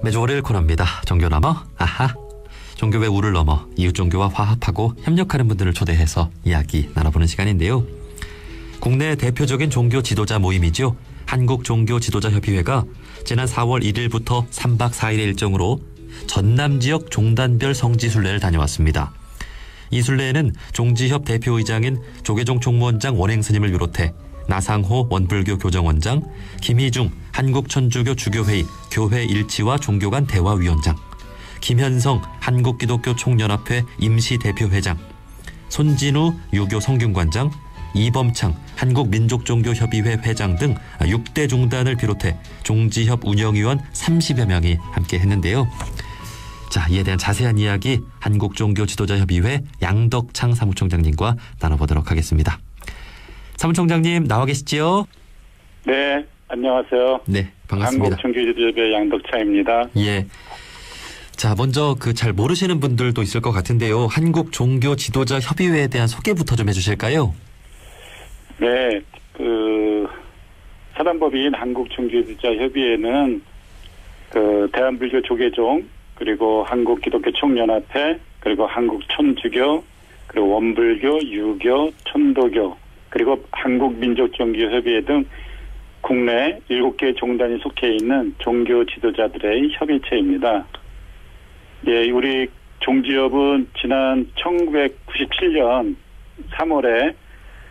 매주 월요일 코너입니다. 종교 넘어 아하. 종교의 우를 넘어 이웃 종교와 화합하고 협력하는 분들을 초대해서 이야기 나눠보는 시간인데요. 국내 대표적인 종교 지도자 모임이죠. 한국종교지도자협의회가 지난 4월 1일부터 3박 4일의 일정으로 전남 지역 종단별 성지순례를 다녀왔습니다. 이 순례에는 종지협 대표의장인 조계종 총무원장 원행스님을 비롯해 나상호 원불교 교정원장, 김희중 한국천주교 주교회의 교회일치와 종교 간 대화위원장, 김현성 한국기독교 총연합회 임시대표회장, 손진우 유교 성균관장, 이범창 한국민족종교협의회 회장 등 6대 종단을 비롯해 종지협 운영위원 30여 명이 함께 했는데요. 자, 이에 대한 자세한 이야기 한국종교지도자협의회 양덕창 사무총장님과 나눠보도록 하겠습니다. 사무총장님 나와 계시지요? 네, 안녕하세요. 네, 반갑습니다. 한국종교지도자협의회 양덕창입니다. 예. 자, 먼저 잘 모르시는 분들도 있을 것 같은데요. 한국종교지도자협의회에 대한 소개부터 좀 해주실까요? 네, 사단법인 한국종교지도자협의회는 대한불교 조계종, 그리고 한국기독교총연합회, 그리고 한국천주교, 그리고 원불교, 유교, 천도교, 그리고 한국민족종교협의회 등 국내 7개 종단이 속해 있는 종교 지도자들의 협의체입니다. 예, 우리 종지협은 지난 1997년 3월에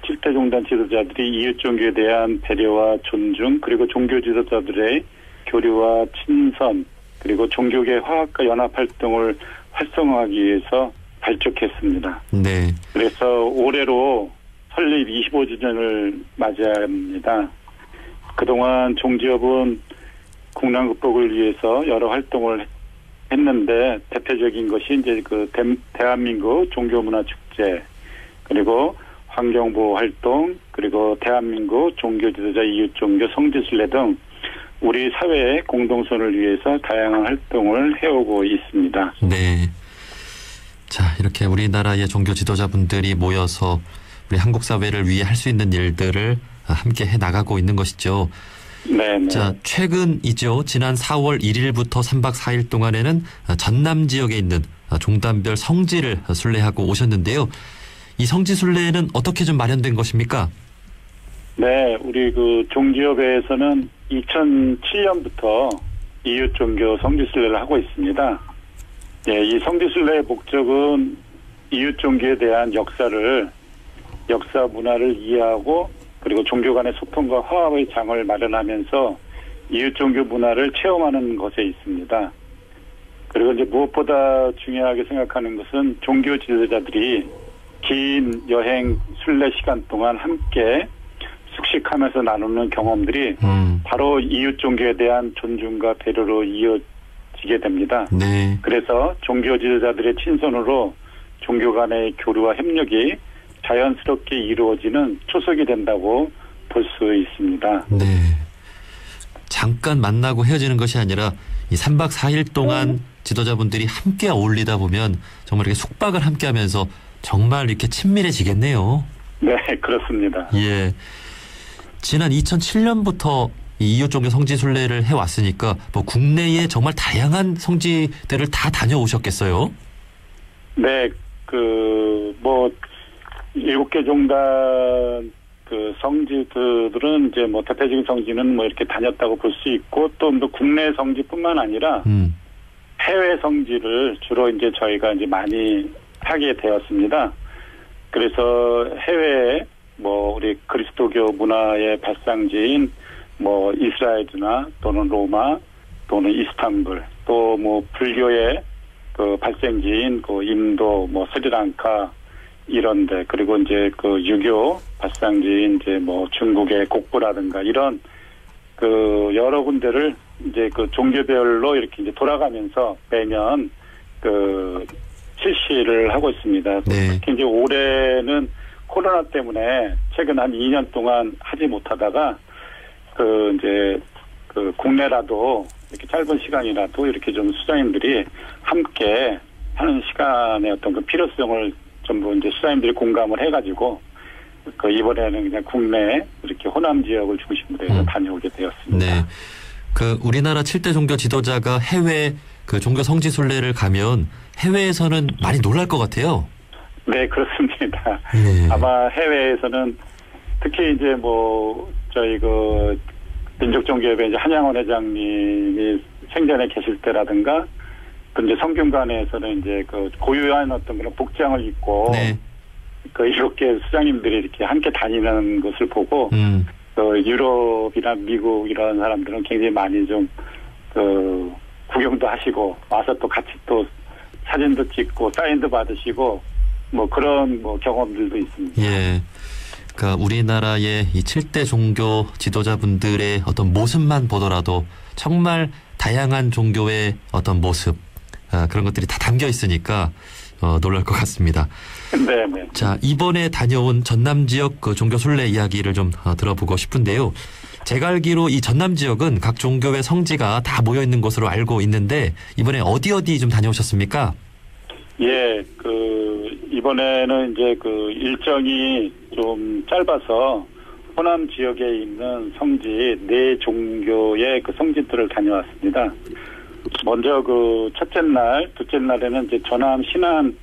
7대 종단 지도자들이 이웃 종교에 대한 배려와 존중, 그리고 종교 지도자들의 교류와 친선, 그리고 종교계 화합과 연합 활동을 활성화하기 위해서 발족했습니다. 네. 그래서 올해로 설립 25주년을 맞이합니다. 그동안 종지협은 국난 극복을 위해서 여러 활동을 했는데 대표적인 것이 이제 대한민국 종교문화축제, 그리고 환경보호 활동, 그리고 대한민국 종교지도자 이웃종교 성지순례 등 우리 사회의 공동선을 위해서 다양한 활동을 해오고 있습니다. 네. 자, 이렇게 우리나라의 종교 지도자분들이 모여서 우리 한국 사회를 위해 할 수 있는 일들을 함께 해 나가고 있는 것이죠. 네. 자, 최근이죠. 지난 4월 1일부터 3박 4일 동안에는 전남 지역에 있는 종단별 성지를 순례하고 오셨는데요. 이 성지 순례는 어떻게 좀 마련된 것입니까? 네, 우리 종지협회에서는 2007년부터 이웃 종교 성지순례를 하고 있습니다. 네, 이 성지순례의 목적은 이웃 종교에 대한 역사 문화를 이해하고, 그리고 종교 간의 소통과 화합의 장을 마련하면서 이웃 종교 문화를 체험하는 것에 있습니다. 그리고 이제 무엇보다 중요하게 생각하는 것은 종교 지도자들이 긴 여행 순례 시간 동안 함께 숙식하면서 나누는 경험들이 바로 이웃 종교에 대한 존중과 배려로 이어지게 됩니다. 네. 그래서 종교 지도자들의 친선으로 종교 간의 교류와 협력이 자연스럽게 이루어지는 초석이 된다고 볼 수 있습니다. 네. 잠깐 만나고 헤어지는 것이 아니라 이 3박 4일 동안 지도자분들이 함께 어울리다 보면 정말 이렇게 숙박을 함께 하면서 정말 이렇게 친밀해지겠네요. 네, 그렇습니다. 예. 지난 2007년부터 이웃 종교 성지 순례를 해왔으니까 국내에 정말 다양한 성지들을 다 다녀오셨겠어요? 네, 7개 종단 성지들은 이제 대표적인 성지는 이렇게 다녔다고 볼 수 있고, 또 국내 성지뿐만 아니라 해외 성지를 주로 이제 저희가 이제 많이 하게 되었습니다. 그래서 해외에 우리 그리스도교 문화의 발상지인 이스라엘이나 또는 로마 또는 이스탄불, 또 불교의 발생지인 인도, 스리랑카 이런데, 그리고 이제 유교 발상지인 이제 중국의 곡부라든가 이런 여러 군데를 이제 종교별로 이렇게 이제 돌아가면서 매년 실시를 하고 있습니다. 네. 특히 이제 올해는 코로나 때문에 최근 한 2년 동안 하지 못하다가 국내라도 이렇게 짧은 시간이라도 이렇게 좀 수장님들이 함께 하는 시간의 어떤 필요성을 전부 이제 수장님들이 공감을 해가지고 이번에는 그냥 국내 이렇게 호남 지역을 중심으로 해서 다녀오게 되었습니다. 네. 그 우리나라 7대 종교 지도자가 해외 그 종교 성지 순례를 가면 해외에서는 많이 놀랄 것 같아요. 네, 그렇습니다. 예. 아마 해외에서는 특히 이제 저희 민족종교협회 이제 한양원 회장님이 생전에 계실 때라든가 또 이제 성균관에서는 이제 고유한 어떤 그런 복장을 입고 네. 이렇게 수장님들이 이렇게 함께 다니는 것을 보고 유럽이나 미국 이런 사람들은 굉장히 많이 좀 구경도 하시고 와서 또 같이 또 사진도 찍고 사인도 받으시고 그런 경험들도 있습니다. 예. 그러니까 우리나라의 이 7대 종교 지도자분들의 어떤 모습만 보더라도 정말 다양한 종교의 어떤 모습 그런 것들이 다 담겨 있으니까 놀랄 것 같습니다. 네. 자, 이번에 다녀온 전남 지역 그 종교 순례 이야기를 좀 들어보고 싶은데요. 제가 알기로 이 전남 지역은 각 종교의 성지가 다 모여 있는 곳으로 알고 있는데 이번에 어디 좀 다녀오셨습니까? 예, 이번에는 이제 일정이 좀 짧아서 호남 지역에 있는 성지 4종교의 성지들을 다녀왔습니다. 먼저 첫째 날, 둘째 날에는 이제 전남 신안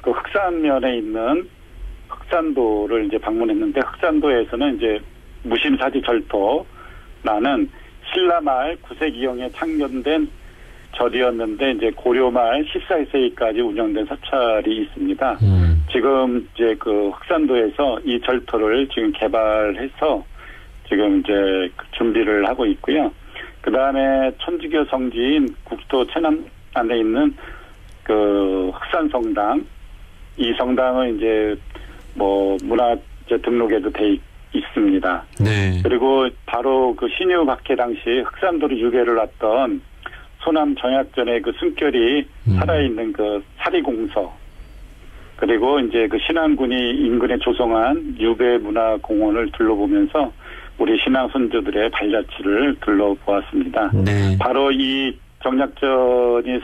흑산면에 있는 흑산도를 이제 방문했는데 흑산도에서는 이제 무심사지 절토라는 신라말 9세기경에 창건된 절이었는데 이제 고려말 14세기까지 운영된 사찰이 있습니다. 지금 이제 흑산도에서 이 절토를 지금 개발해서 지금 이제 준비를 하고 있고요. 그 다음에 천주교 성지인 국도 체남 안에 있는 흑산성당, 이 성당은 이제 문화 등록에도 돼 있습니다. 네. 그리고 바로 신유박해 당시 흑산도로 유배를 왔던 소남 정약전의 숨결이 살아있는 사리공서, 그리고 이제 신안군이 인근에 조성한 유배문화공원을 둘러보면서 우리 신앙 선조들의 발자취를 둘러보았습니다. 네. 바로 이 정약전이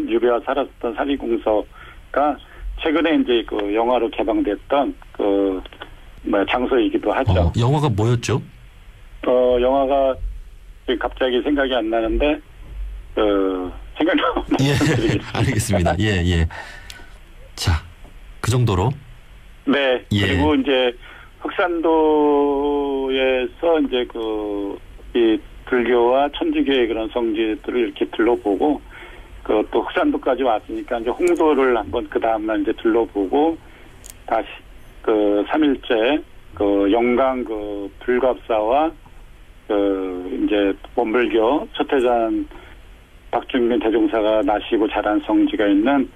유배와 살았었던 사리공서가 최근에 이제 영화로 개방됐던 장소이기도 하죠. 영화가 뭐였죠? 영화가 갑자기 생각이 안 나는데 생각나면 말씀드리겠습니다. 알겠습니다. 예. 자, 그 정도로. 네. 예. 그리고 이제 흑산도에서 이제 이 불교와 천주교의 그런 성지들을 이렇게 둘러보고 또 흑산도까지 왔으니까 이제 홍도를 한번 그 다음날 이제 둘러보고 다시 3일째 영강 불갑사와 이제 원불교 첫해잔 박중민 대종사가 나시고 자란 성지가 있는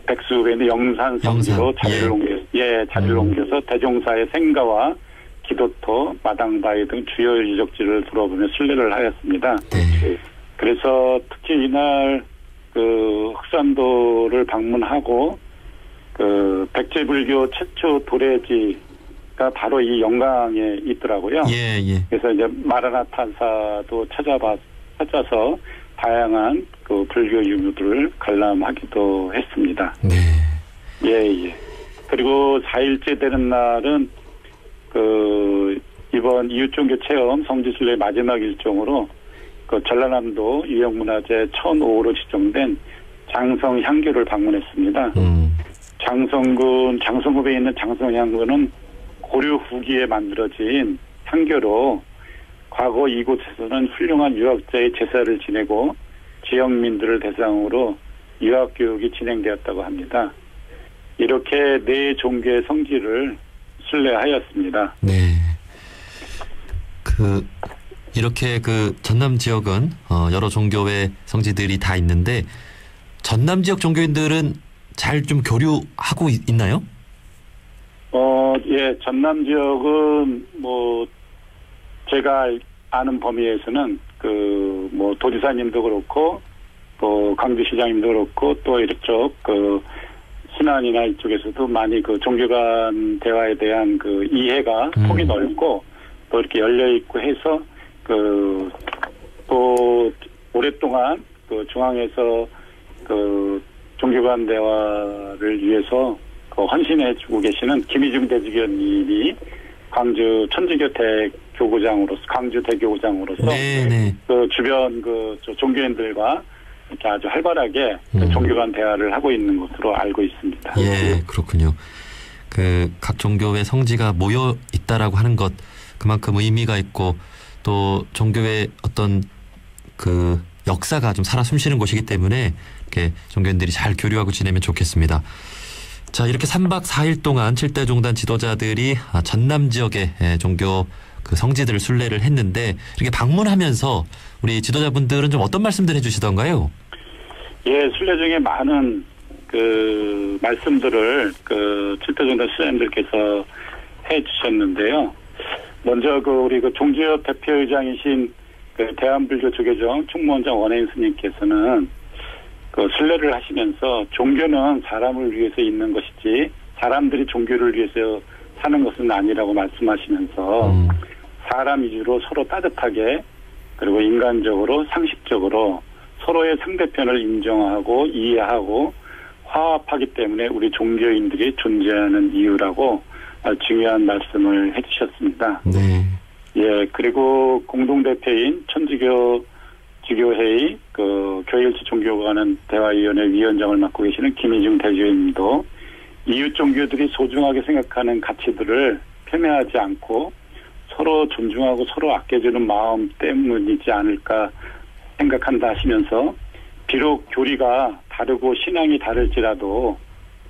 백수에 있는 영산 성지로 자리를 옮겨서 대종사의 생가와 기도터, 마당바위 등 주요 유적지를 둘러보며 순례를 하였습니다. 네. 그래서 특히 이날 흑산도를 방문하고 백제불교 최초 도래지가 바로 이 영광에 있더라고요. 예. 그래서 이제 마라나타사도 찾아서 다양한 불교 유물들을 관람하기도 했습니다. 네. 예. 그리고 4일째 되는 날은 이번 이웃종교 체험 성지순례 마지막 일정으로 전라남도 유형문화재 1005호로 지정된 장성향교를 방문했습니다. 장성읍에 있는 장성향교는 고려 후기에 만들어진 향교로 과거 이곳에서는 훌륭한 유학자의 제사를 지내고 지역민들을 대상으로 유학교육이 진행되었다고 합니다. 이렇게 4종교의 성지를 순례하였습니다. 네. 이렇게 전남 지역은 여러 종교의 성지들이 다 있는데 전남 지역 종교인들은 잘 좀 교류하고 있나요? 예, 전남 지역은 제가 아는 범위에서는 도지사님도 그렇고 강주시장님도 그렇고 또 이쪽 신안이나 이쪽에서도 많이 종교 간 대화에 대한 이해가 폭이 넓고 또 이렇게 열려 있고 해서 또 오랫동안 중앙에서 종교 간 대화를 위해서 헌신해주고 계시는 김희중 대주교님이 광주 천주교 대교구장으로서 광주 대교구장으로서 네네. 그 주변 저 종교인들과 이렇게 아주 활발하게 그 종교 간 대화를 하고 있는 것으로 알고 있습니다. 예, 그렇군요. 그 각 종교의 성지가 모여 있다라고 하는 것 그만큼 의미가 있고 또 종교의 어떤 그 역사가 좀 살아 숨쉬는 곳이기 때문에 이렇게 종교인들이 잘 교류하고 지내면 좋겠습니다. 자, 이렇게 3박 4일 동안 7대 종단 지도자들이 전남 지역의 종교 그 성지들을 순례를 했는데 이렇게 방문하면서 우리 지도자분들은 좀 어떤 말씀들 해주시던가요? 예, 순례 중에 많은 그 말씀들을 그 7대 종단 수장님들께서 해주셨는데요. 먼저 우리 종주협 대표의장이신 그 대한불교 조계종 총무원장 원혜인 스님께서는 그 순례를 하시면서 종교는 사람을 위해서 있는 것이지 사람들이 종교를 위해서 사는 것은 아니라고 말씀하시면서 사람 위주로 서로 따뜻하게 그리고 인간적으로 상식적으로 서로의 상대편을 인정하고 이해하고 화합하기 때문에 우리 종교인들이 존재하는 이유라고 중요한 말씀을 해주셨습니다. 네. 예, 그리고 공동대표인 천주교 주교회의 교회일치 종교관은 대화위원회 위원장을 맡고 계시는 김희중 대주임도 이웃 종교들이 소중하게 생각하는 가치들을 폄훼하지 않고 서로 존중하고 서로 아껴주는 마음 때문이지 않을까 생각한다 하시면서 비록 교리가 다르고 신앙이 다를지라도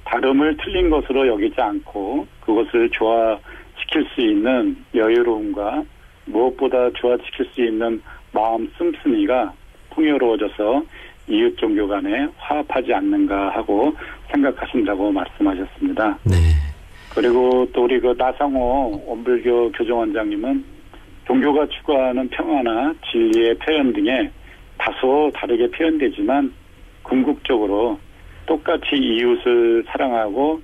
다름을 틀린 것으로 여기지 않고 그것을 조화시킬 수 있는 여유로움과 무엇보다 조화시킬 수 있는 마음 씀씀이가 풍요로워져서 이웃 종교 간에 화합하지 않는가 하고 생각하신다고 말씀하셨습니다. 네. 그리고 또 우리 나상호 원불교 교정원장님은 종교가 추구하는 평화나 진리의 표현 등에 다소 다르게 표현되지만 궁극적으로 똑같이 이웃을 사랑하고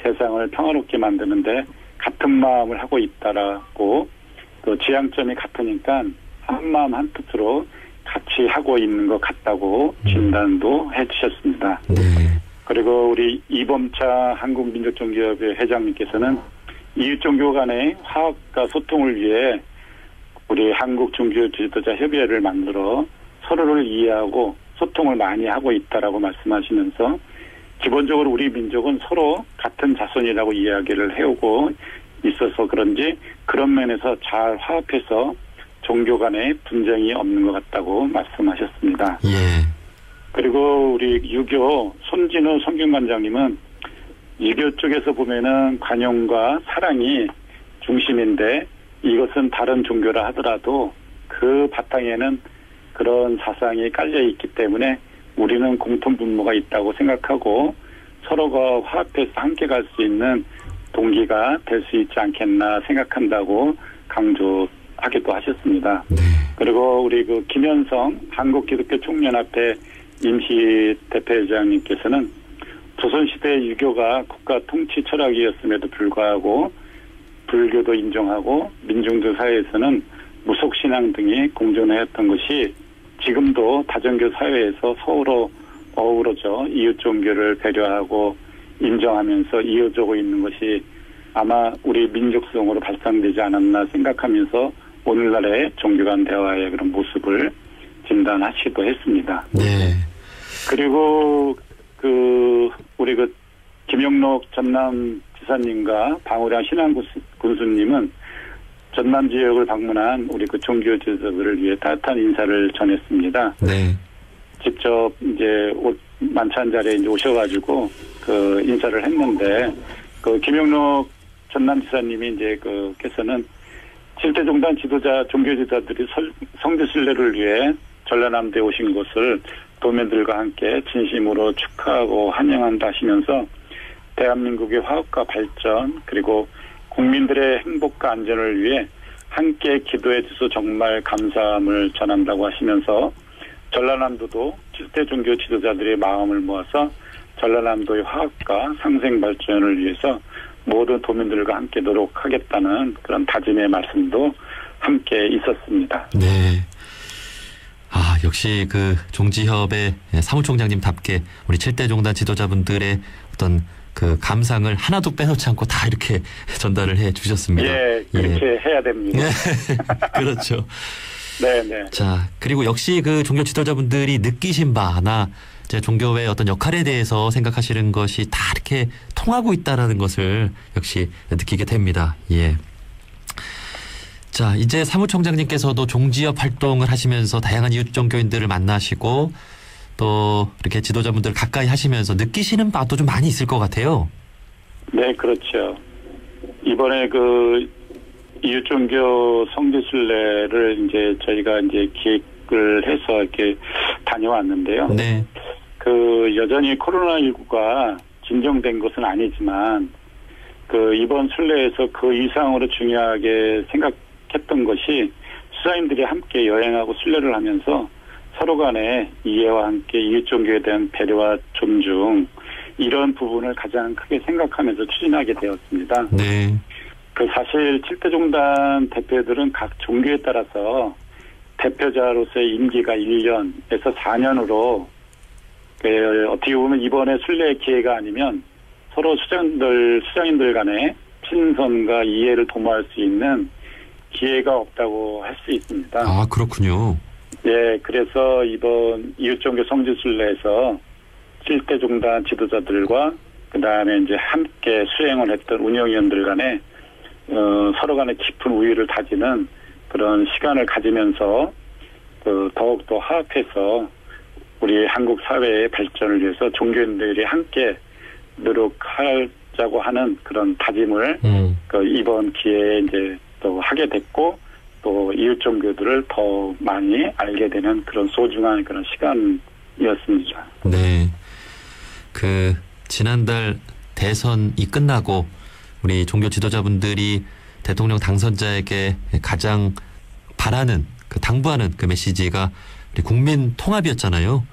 세상을 평화롭게 만드는데 같은 마음을 하고 있다라고 또 지향점이 같으니까 한 마음 한 뜻으로 같이 하고 있는 것 같다고 진단도 해주셨습니다. 네. 그리고 우리 이범차 한국민족종교협의 회장님께서는 이웃종교 간의 화합과 소통을 위해 우리 한국종교 지도자 협의회를 만들어 서로를 이해하고 소통을 많이 하고 있다라고 말씀하시면서 기본적으로 우리 민족은 서로 같은 자손이라고 이야기를 해오고 있어서 그런지 그런 면에서 잘 화합해서 종교 간의 분쟁이 없는 것 같다고 말씀하셨습니다. 예. 그리고 우리 유교 손진우 성균관장님은 유교 쪽에서 보면은 관용과 사랑이 중심인데 이것은 다른 종교라 하더라도 그 바탕에는 그런 사상이 깔려 있기 때문에 우리는 공통분모가 있다고 생각하고 서로가 화합해서 함께 갈 수 있는 동기가 될 수 있지 않겠나 생각한다고 강조하기도 하셨습니다. 네. 그리고 우리 김현성 한국기독교총연합회 임시 대표회장님께서는 조선시대 유교가 국가 통치 철학이었음에도 불구하고 불교도 인정하고 민중들 사이에서는 무속신앙 등이 공존하였던 것이 지금도 다정교 사회에서 서로 어우러져 이웃 종교를 배려하고 인정하면서 이어지고 있는 것이 아마 우리 민족성으로 발상되지 않았나 생각하면서 오늘날의 종교 간 대화의 그런 모습을 진단하시기도 했습니다. 네. 그리고 우리 김영록 전남 지사님과 방우량 신앙군수님은 전남 지역을 방문한 우리 종교 지도자들을 위해 따뜻한 인사를 전했습니다. 네. 직접 이제 만찬 자리에 이제 오셔가지고 인사를 했는데 김영록 전남 지사님이 이제 께서는 7대 종단 지도자 종교 지도자들이 성지 순례를 위해 전라남도에 오신 것을 도민들과 함께 진심으로 축하하고 환영한다 하시면서 대한민국의 화합과 발전 그리고 국민들의 행복과 안전을 위해 함께 기도해 주셔서 정말 감사함을 전한다고 하시면서 전라남도도 7대 종교 지도자들의 마음을 모아서 전라남도의 화합과 상생 발전을 위해서 모든 도민들과 함께 노력하겠다는 그런 다짐의 말씀도 함께 있었습니다. 네. 역시 종지협의 사무총장님답게 우리 7대 종단 지도자분들의 어떤 그 감상을 하나도 빼놓지 않고 다 이렇게 전달을 해 주셨습니다. 예, 그렇게 해야 됩니다. 그렇죠. 네네. 자, 그리고 역시 그 종교 지도자분들이 느끼신 바나 제 종교의 어떤 역할에 대해서 생각하시는 것이 다 이렇게 통하고 있다라는 것을 역시 느끼게 됩니다. 예. 자, 이제 사무총장님께서도 종지협 활동을 하시면서 다양한 이웃종교인들을 만나시고 또 이렇게 지도자분들 가까이 하시면서 느끼시는 바도 좀 많이 있을 것 같아요. 네, 그렇죠. 이번에 그 이웃종교 성지순례를 이제 저희가 이제 기획을 해서 이렇게 다녀왔는데요. 네. 그 여전히 코로나19가 진정된 것은 아니지만 그 이번 순례에서 그 이상으로 중요하게 생각했던 것이 수사님들이 함께 여행하고 순례를 하면서 서로 간의 이해와 함께 이웃종교에 대한 배려와 존중 이런 부분을 가장 크게 생각하면서 추진하게 되었습니다. 네. 그 사실 7대 종단 대표들은 각 종교에 따라서 대표자로서의 임기가 1년에서 4년으로 어떻게 보면 이번에 순례의 기회가 아니면 서로 수장인들 간의 친선과 이해를 도모할 수 있는 기회가 없다고 할 수 있습니다. 아, 그렇군요. 예, 그래서 이번 이웃종교 성지순례에서 7대 종단 지도자들과 그 다음에 이제 함께 수행을 했던 운영위원들 간에 서로 간의 깊은 우위를 다지는 그런 시간을 가지면서 더욱더 화합해서 우리 한국 사회의 발전을 위해서 종교인들이 함께 노력하자고 하는 그런 다짐을 이번 기회에 이제 또 하게 됐고 또 이웃 종교들을 더 많이 알게 되는 그런 소중한 그런 시간이었습니다. 네. 그 지난달 대선이 끝나고 우리 종교 지도자분들이 대통령 당선자에게 가장 바라는 당부하는 그 메시지가 우리 국민 통합이었잖아요.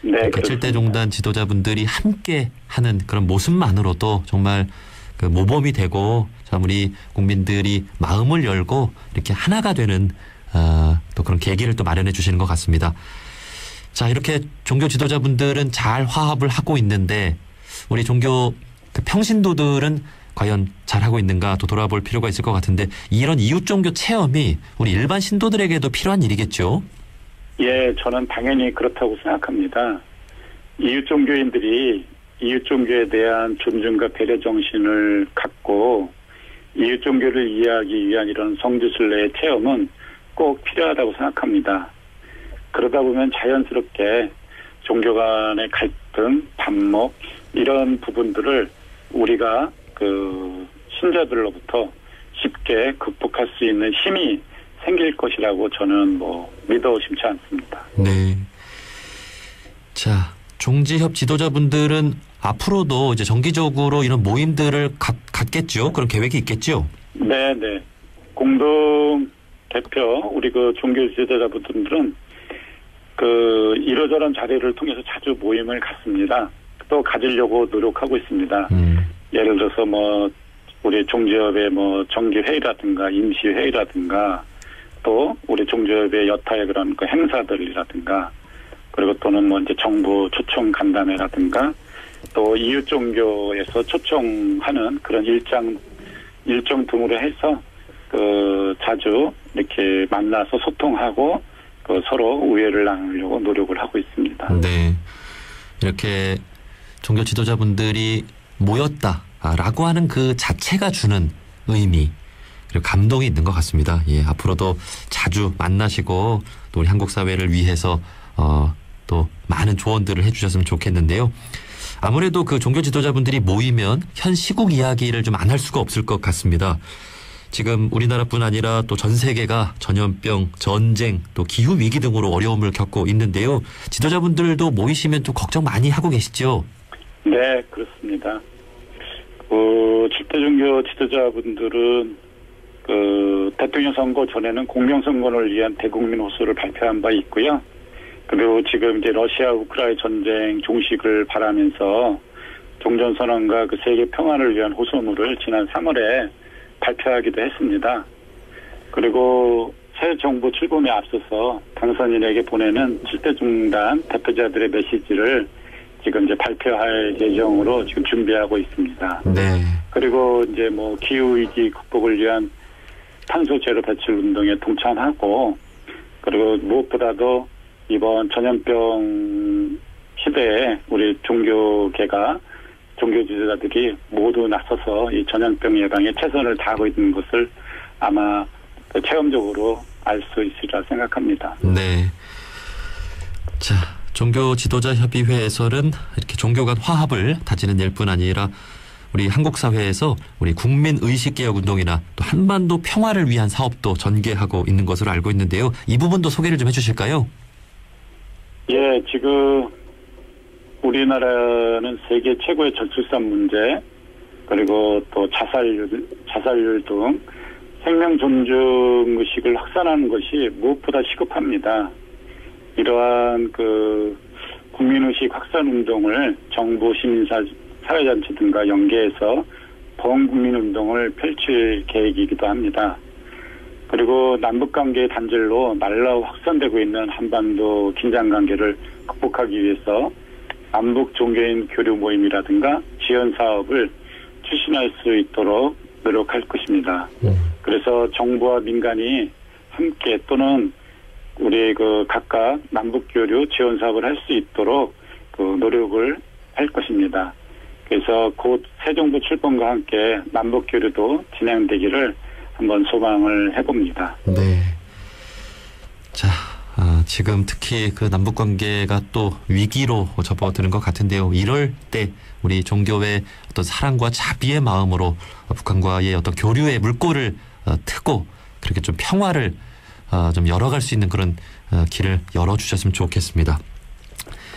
네, 그 7대 종단 지도자분들이 함께 하는 그런 모습만으로도 정말 그 모범이 되고 참 우리 국민들이 마음을 열고 이렇게 하나가 되는 또 그런 계기를 또 마련해 주시는 것 같습니다. 자, 이렇게 종교 지도자분들은 잘 화합을 하고 있는데 우리 종교 그 평신도들은 과연 잘하고 있는가 또 돌아볼 필요가 있을 것 같은데 이런 이웃종교 체험이 우리 일반 신도들에게도 필요한 일이겠죠? 예, 저는 당연히 그렇다고 생각합니다. 이웃종교인들이 이웃종교에 대한 존중과 배려 정신을 갖고 이웃종교를 이해하기 위한 이런 성지순례의 체험은 꼭 필요하다고 생각합니다. 그러다 보면 자연스럽게 종교 간의 갈등, 반목 이런 부분들을 우리가 그 신자들로부터 쉽게 극복할 수 있는 힘이 생길 것이라고 저는 믿어 의심치 않습니다. 네. 자, 종지협 지도자분들은 앞으로도 이제 정기적으로 이런 모임들을 갖겠죠? 그런 계획이 있겠죠? 네, 네. 공동 대표 우리 그 종교 지도자분들은 그 이러저런 자리를 통해서 자주 모임을 갖습니다. 또 가지려고 노력하고 있습니다. 예를 들어서 우리 종지협의 정기 회의라든가 임시 회의라든가 또 우리 종지협의 여타의 그런 그 행사들이라든가 그리고 또는 이제 정부 초청 간담회라든가 또 이웃 종교에서 초청하는 그런 일정 등으로 해서 자주 이렇게 만나서 소통하고 서로 우애를 나누려고 노력을 하고 있습니다. 네. 이렇게 종교 지도자분들이 모였다라고 하는 그 자체가 주는 의미 그리고 감동이 있는 것 같습니다. 예, 앞으로도 자주 만나시고 또 우리 한국 사회를 위해서 또 많은 조언들을 해주셨으면 좋겠는데요. 아무래도 그 종교 지도자분들이 모이면 현 시국 이야기를 좀 안 할 수가 없을 것 같습니다. 지금 우리나라뿐 아니라 또 전 세계가 전염병, 전쟁, 또 기후 위기 등으로 어려움을 겪고 있는데요. 지도자분들도 모이시면 좀 걱정 많이 하고 계시죠? 네, 그렇습니다. 7대 종교 지도자분들은 대통령 선거 전에는 공명선거를 위한 대국민 호소를 발표한 바 있고요. 그리고 지금 이제 러시아 우크라이나 전쟁 종식을 바라면서 종전선언과 그 세계 평화를 위한 호소물을 지난 3월에 발표하기도 했습니다. 그리고 새 정부 출범에 앞서서 당선인에게 보내는 7대 종단 대표자들의 메시지를 지금 이제 발표할 예정으로 지금 준비하고 있습니다. 네. 그리고 이제 뭐 기후 위기 극복을 위한 탄소 제로 배출 운동에 동참하고, 그리고 무엇보다도 이번 전염병 시대에 우리 종교계가, 종교 지도자들이 모두 나서서 이 전염병 예방에 최선을 다하고 있는 것을 아마 체험적으로 알 수 있으리라 생각합니다. 네. 자, 종교 지도자 협의회에서는 이렇게 종교 간 화합을 다지는 일뿐 아니라 우리 한국 사회에서 우리 국민 의식 개혁 운동이나 또 한반도 평화를 위한 사업도 전개하고 있는 것으로 알고 있는데요. 이 부분도 소개를 좀 해주실까요? 예, 지금 우리나라는 세계 최고의 저출산 문제, 그리고 또 자살률 등 생명 존중 의식을 확산하는 것이 무엇보다 시급합니다. 이러한 국민의식 확산 운동을 정부, 사회단체 등과 연계해서 범국민운동을 펼칠 계획이기도 합니다. 그리고 남북관계의 단절로 날라오 확산되고 있는 한반도 긴장관계를 극복하기 위해서 남북 종교인 교류 모임이라든가 지원 사업을 추진할 수 있도록 노력할 것입니다. 그래서 정부와 민간이 함께 또는 우리 각각 남북 교류 지원 사업을 할 수 있도록 노력을 할 것입니다. 그래서 곧 새 정부 출범과 함께 남북 교류도 진행되기를 한번 소망을 해봅니다. 네. 자, 지금 특히 남북 관계가 또 위기로 접어드는 것 같은데요. 이럴 때 우리 종교의 어떤 사랑과 자비의 마음으로 북한과의 어떤 교류의 물꼬를 트고 그렇게 좀 평화를 좀 열어갈 수 있는 그런 길을 열어주셨으면 좋겠습니다.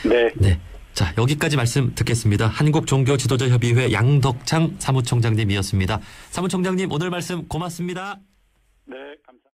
네. 네. 자, 여기까지 말씀 듣겠습니다. 한국종교지도자협의회 양덕창 사무총장님이었습니다. 사무총장님, 오늘 말씀 고맙습니다. 네, 감사합니다.